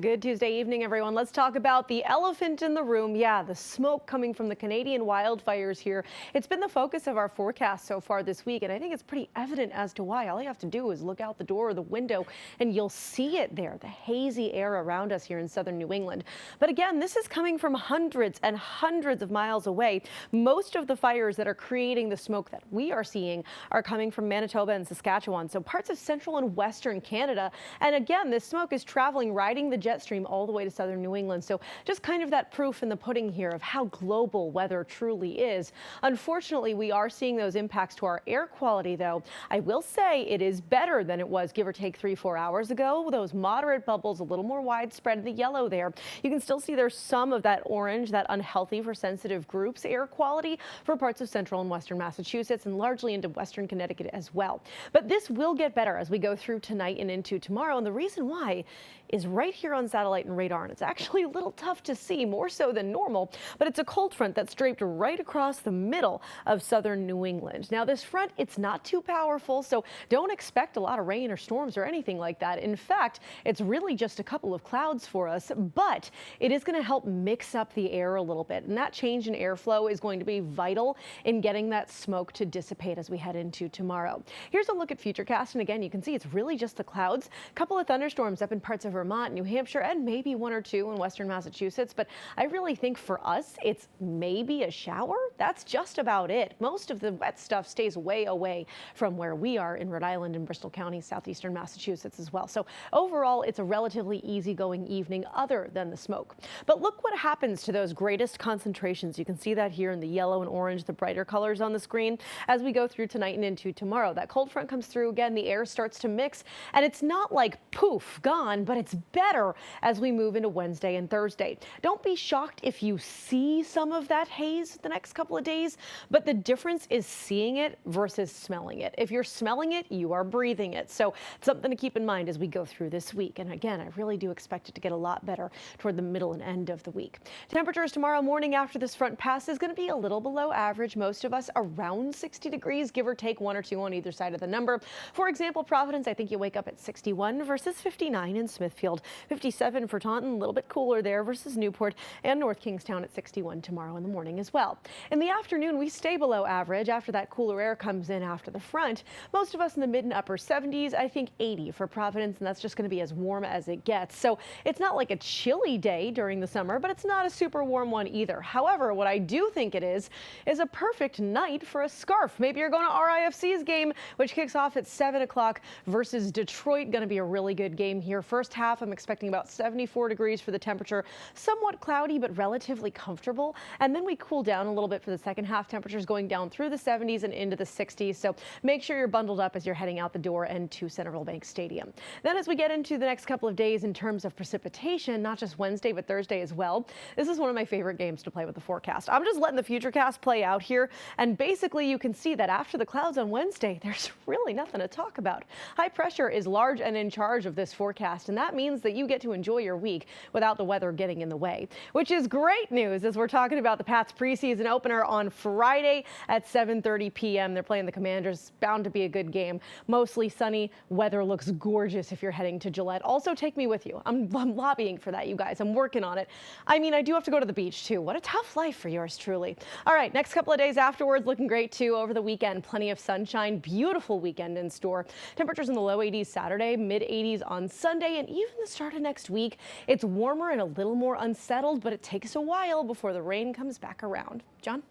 Good Tuesday evening, everyone. Let's talk about the elephant in the room. Yeah, the smoke coming from the Canadian wildfires here. It's been the focus of our forecast so far this week, and I think it's pretty evident as to why. All you have to do is look out the door or the window, and you'll see it there, the hazy air around us here in southern New England. But again, this is coming from hundreds and hundreds of miles away. Most of the fires that are creating the smoke that we are seeing are coming from Manitoba and Saskatchewan, so parts of central and western Canada. And again, this smoke is traveling, riding the jet stream all the way to southern New England. So just kind of that proof in the pudding here of how global weather truly is. Unfortunately, we are seeing those impacts to our air quality, though. I will say it is better than it was, give or take 3-4 hours ago. Those moderate bubbles, a little more widespread in the yellow there. You can still see there's some of that orange, that unhealthy for sensitive groups air quality for parts of central and western Massachusetts and largely into western Connecticut as well. But this will get better as we go through tonight and into tomorrow. And the reason why is right here on satellite and radar, and it's actually a little tough to see, more so than normal, but it's a cold front that's draped right across the middle of southern New England. Now this front, it's not too powerful, so don't expect a lot of rain or storms or anything like that. In fact, it's really just a couple of clouds for us, but it is going to help mix up the air a little bit, and that change in airflow is going to be vital in getting that smoke to dissipate as we head into tomorrow. Here's a look at Futurecast, and again, you can see it's really just the clouds. A couple of thunderstorms up in parts of Vermont, New Hampshire, and maybe one or two in western Massachusetts. But I really think for us, it's maybe a shower. That's just about it. Most of the wet stuff stays way away from where we are in Rhode Island and Bristol County, southeastern Massachusetts as well. So overall, it's a relatively easygoing evening other than the smoke. But look what happens to those greatest concentrations. You can see that here in the yellow and orange, the brighter colors on the screen as we go through tonight and into tomorrow. That cold front comes through again, the air starts to mix, and it's not like poof, gone, but it's better as we move into Wednesday and Thursday. Don't be shocked if you see some of that haze the next couple of days, but the difference is seeing it versus smelling it. If you're smelling it, you are breathing it. So it's something to keep in mind as we go through this week. And again, I really do expect it to get a lot better toward the middle and end of the week. Temperatures tomorrow morning after this front passes is going to be a little below average. Most of us around 60 degrees, give or take 1 or 2 on either side of the number. For example, Providence, I think you wake up at 61 versus 59 in Smithfield. 57 for Taunton, a little bit cooler there versus Newport, and North Kingstown at 61 tomorrow in the morning as well. In the afternoon, we stay below average after that cooler air comes in after the front. Most of us in the mid and upper 70s, I think 80 for Providence, and that's just going to be as warm as it gets. So it's not like a chilly day during the summer, but it's not a super warm one either. However, what I do think it is a perfect night for a scarf. Maybe you're going to RIFC's game, which kicks off at 7 o'clock versus Detroit. Going to be a really good game here. First half, I'm expecting about 74 degrees for the temperature, somewhat cloudy but relatively comfortable, and then we cool down a little bit for the second half. Temperatures going down through the 70s and into the 60s, so make sure you're bundled up as you're heading out the door and to Centerville Bank Stadium. Then as we get into the next couple of days in terms of precipitation, not just Wednesday but Thursday as well, this is one of my favorite games to play with the forecast. I'm just letting the Futurecast play out here, and basically you can see that after the clouds on Wednesday, there's really nothing to talk about. High pressure is large and in charge of this forecast, and that means that you get to enjoy your week without the weather getting in the way, which is great news as we're talking about the Pats preseason opener on Friday at 7:30 p.m. They're playing the Commanders. Bound to be a good game. Mostly sunny. Weather looks gorgeous if you're heading to Gillette. Also, take me with you. I'm lobbying for that, you guys. I'm working on it. I mean, I do have to go to the beach too. What a tough life for yours truly. All right, next couple of days afterwards looking great too. Over the weekend, plenty of sunshine. Beautiful weekend in store. Temperatures in the low 80s Saturday, mid 80s on Sunday, and even the start of next week. It's warmer and a little more unsettled, but it takes a while before the rain comes back around. John?